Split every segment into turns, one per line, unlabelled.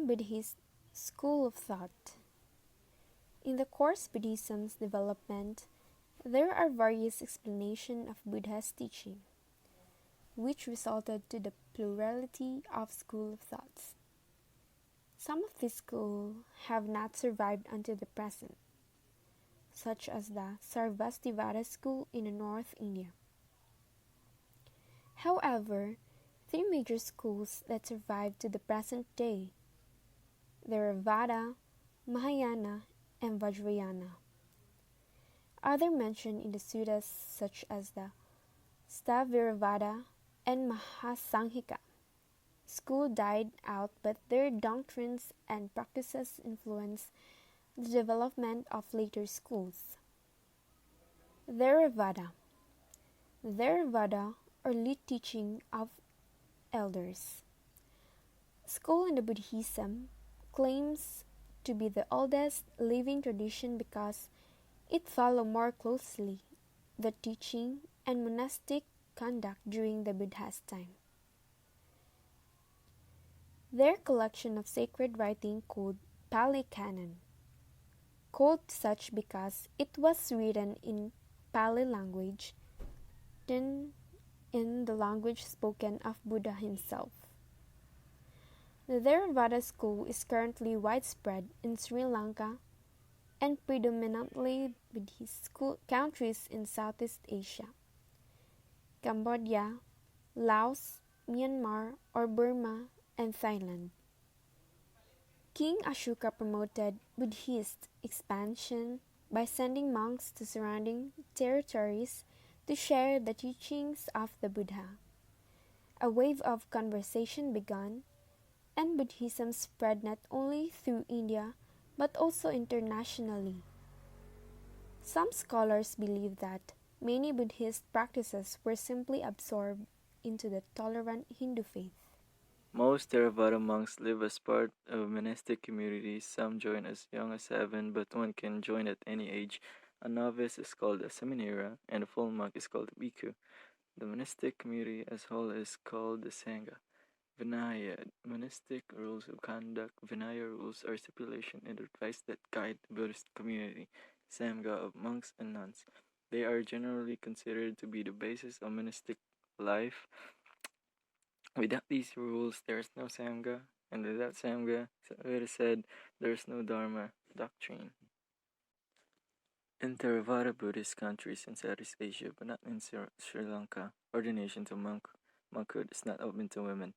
non-Buddhist school of thought. In the course Buddhism's development, there are various explanations of Buddha's teaching, which resulted to the plurality of school of thoughts. Some of these schools have not survived until the present, such as the Sarvastivada school in the North India. However, three major schools that survive to the present day: Theravada, Mahayana, and Vajrayana. Other mentioned in the suttas such as the Staviravada and Mahasanghika school died out, but their doctrines and practices influenced the development of later schools. Theravada. Theravada, or lead teaching of elders. School in the Buddhism claims to be the oldest living tradition because it followed more closely the teaching and monastic conduct during the Buddha's time. Their collection of sacred writing called Pali Canon, called such because it was written in Pali language, then in the language spoken of Buddha himself. The Theravada school is currently widespread in Sri Lanka and predominantly Buddhist countries in Southeast Asia, Cambodia, Laos, Myanmar or Burma, and Thailand. King Ashoka promoted Buddhist expansion by sending monks to surrounding territories to share the teachings of the Buddha. A wave of conversation began, and Buddhism spread not only through India but also internationally. Some scholars believe that many Buddhist practices were simply absorbed into the tolerant Hindu faith.
Most Theravada monks live as part of monastic communities. Some join as young as 7, but one can join at any age. A novice is called a seminara, and a full monk is called a bhikkhu. The monastic community as a whole is called the Sangha. Vinaya, monastic rules of conduct. Vinaya rules are stipulations and advice that guide the Buddhist community. Sangha of monks and nuns. They are generally considered to be the basis of monastic life. Without these rules, there is no Sangha, and without Sangha, it is said, there is no Dharma doctrine. In Theravada Buddhist countries in Southeast Asia, but not in Sri Lanka, ordination to monkhood is not open to women.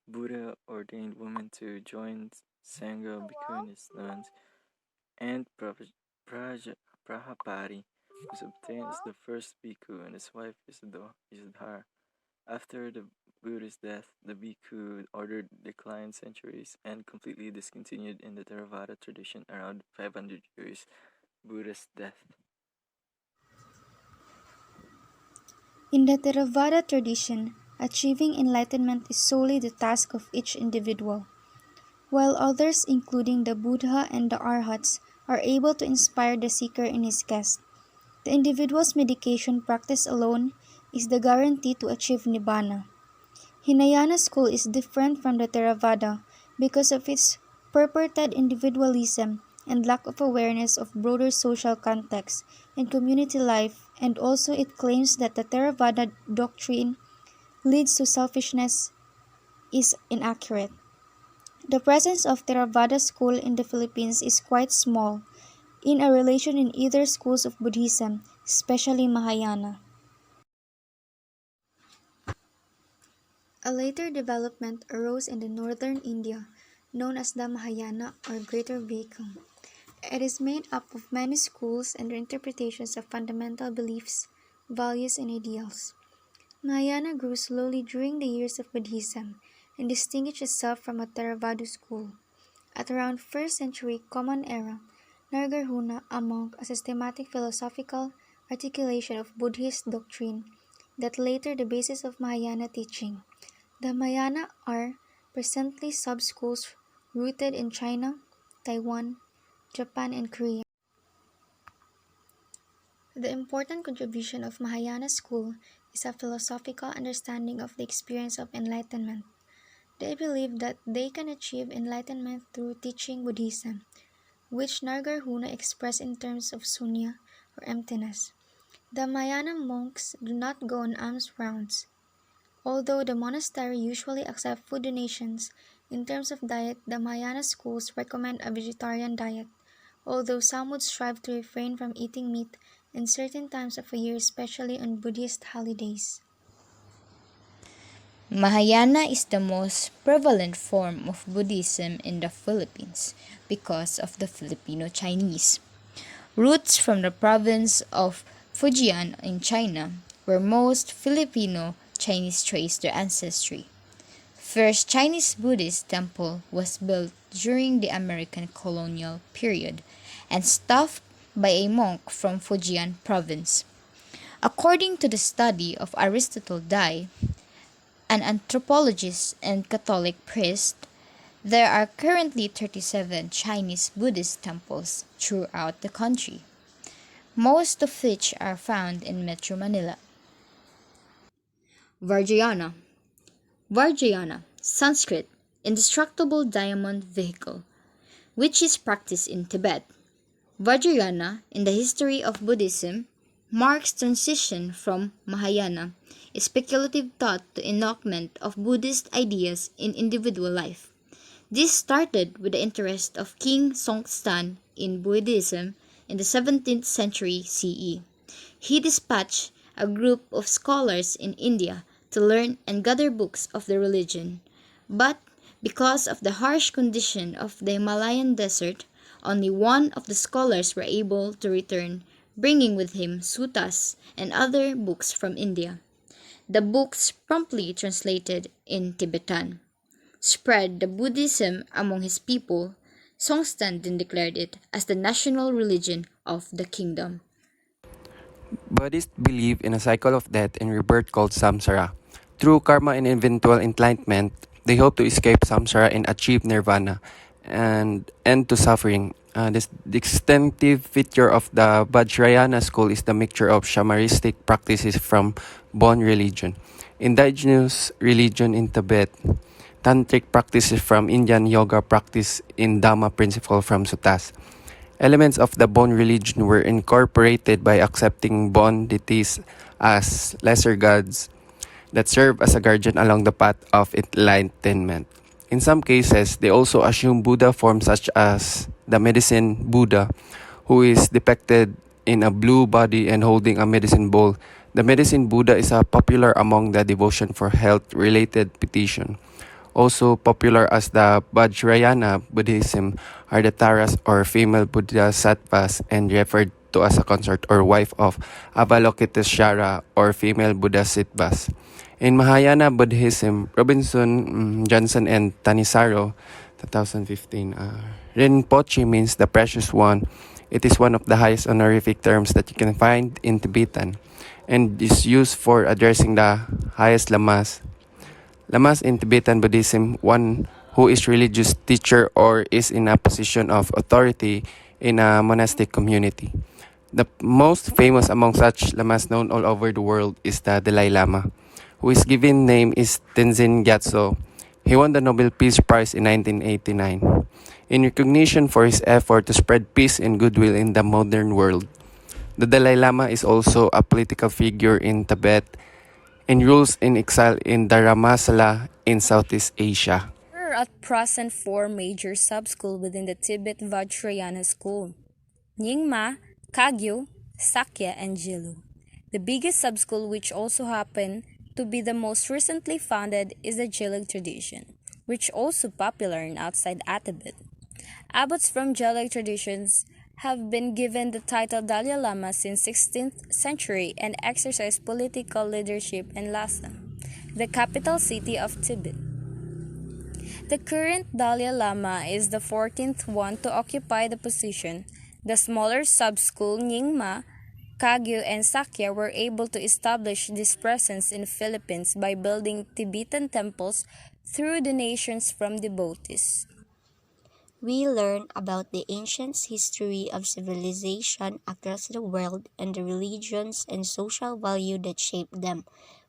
Buddha ordained women to join Sangha, bhikkhunis, nuns, and Prajapati was obtained as the first bhikkhu, and his wife Isidhara. After the Buddha's death, the bhikkhu order declined centuries and completely discontinued in the Theravada tradition around 500 years Buddha's death.
In the Theravada tradition, achieving enlightenment is solely the task of each individual, while others, including the Buddha and the Arhats, are able to inspire the seeker in his quest. The individual's meditation practice alone is the guarantee to achieve Nibbana. Hinayana school is different from the Theravada because of its purported individualism and lack of awareness of broader social context and community life, and also it claims that the Theravada doctrine leads to selfishness is inaccurate. The presence of Theravada school in the Philippines is quite small in a relation in either schools of Buddhism, especially Mahayana. A later development arose in the northern India, known as the Mahayana or Greater Vacuum. It is made up of many schools and their interpretations of fundamental beliefs, values, and ideals. Mahayana grew slowly during the years of Buddhism and distinguished itself from a Theravada school. At around 1st century Common Era, Nargarjuna, a monk, a systematic philosophical articulation of Buddhist doctrine that later the basis of Mahayana teaching. The Mahayana are presently sub-schools rooted in China, Taiwan, Japan, and Korea. The important contribution of Mahayana school is a philosophical understanding of the experience of enlightenment. They believe that they can achieve enlightenment through teaching Buddhism, which Nargarhuna express in terms of sunya or emptiness. The Mahayana monks do not go on alms rounds. Although the monastery usually accept food donations, in terms of diet, the Mahayana schools recommend a vegetarian diet, although some would strive to refrain from eating meat in certain times of the year, especially on Buddhist holidays.
Mahayana is the most prevalent form of Buddhism in the Philippines because of the Filipino Chinese roots from the province of Fujian in China, where most Filipino Chinese trace their ancestry. First Chinese Buddhist temple was built during the American colonial period and staffed by a monk from Fujian province. According to the study of Aristotle Dai, an anthropologist and Catholic priest, there are currently 37 Chinese Buddhist temples throughout the country, most of which are found in Metro Manila. Vajrayana. Vajrayana, Sanskrit, indestructible diamond vehicle, which is practiced in Tibet. Vajrayana, in the history of Buddhism, marks transition from Mahayana, a speculative thought to enactment of Buddhist ideas in individual life. This started with the interest of King Songtsan in Buddhism in the 17th century CE. He dispatched a group of scholars in India to learn and gather books of the religion. But because of the harsh condition of the Himalayan desert, only one of the scholars were able to return, bringing with him suttas and other books from India. The books, promptly translated in Tibetan, spread the Buddhism among his people. Songtsen then declared it as the national religion of the kingdom.
Buddhists believe in a cycle of death and rebirth called samsara. Through karma and eventual enlightenment, they hope to escape samsara and achieve nirvana and end to suffering. The distinctive feature of the Vajrayana school is the mixture of shamanistic practices from Bon religion, indigenous religion in Tibet, tantric practices from Indian yoga practice in Dhamma principle from suttas. Elements of the Bon religion were incorporated by accepting Bon deities as lesser gods that serve as a guardian along the path of enlightenment. In some cases, they also assume Buddha forms such as the medicine Buddha, who is depicted in a blue body and holding a medicine bowl. The medicine Buddha is popular among the devotion for health-related petition. Also popular as the Vajrayana Buddhism are the Taras or female Bodhisattvas and referred to as a consort or wife of Avalokiteshvara or female Bodhisattvas. In Mahayana Buddhism, Robinson, Johnson, and Tanisaro, 2015, Rinpoche means the precious one. It is one of the highest honorific terms that you can find in Tibetan and is used for addressing the highest lamas. Lamas in Tibetan Buddhism, one who is religious teacher or is in a position of authority in a monastic community. The most famous among such lamas known all over the world is the Dalai Lama, whose given name is Tenzin Gyatso. He won the Nobel Peace Prize in 1989 in recognition for his effort to spread peace and goodwill in the modern world. The Dalai Lama is also a political figure in Tibet and rules in exile in Dharamsala in Southeast Asia.
There are at present four major sub-schools within the Tibet Vajrayana school: Nyingma, Kagyu, Sakya, and Jilu. The biggest sub-school, which also happened to be the most recently founded, is the Jilig tradition, which also popular in outside Tibet. Abbots from Jilig traditions have been given the title Dalai Lama since 16th century and exercise political leadership in Lhasa, the capital city of Tibet. The current Dalai Lama is the 14th one to occupy the position. The smaller sub-school Nyingma, Kagyu, and Sakya were able to establish this presence in the Philippines by building Tibetan temples through donations from devotees.
We learn about the ancient history of civilization across the world and the religions and social value that shaped them.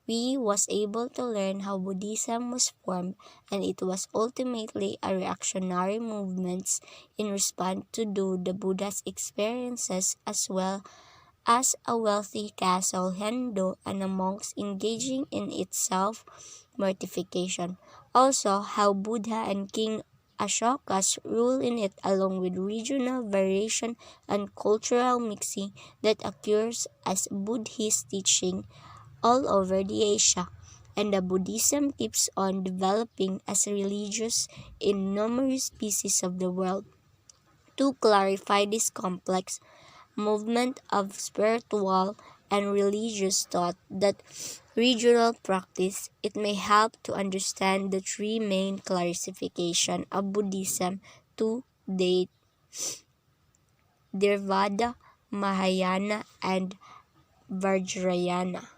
we was able to learn how Buddhism was formed, and it was ultimately a reactionary movement in response to the Buddha's experiences, as well as a wealthy castle Hindu and a monks engaging in its self-mortification. Also, how Buddha and King Ashoka's rule in it, along with regional variation and cultural mixing that occurs as Buddhist teaching all over the Asia. And the Buddhism keeps on developing as religious in numerous pieces of the world. To clarify this complex movement of spiritual and religious thought that regional practice, it may help to understand the three main classifications of Buddhism to date: Theravada, Mahayana, and Vajrayana.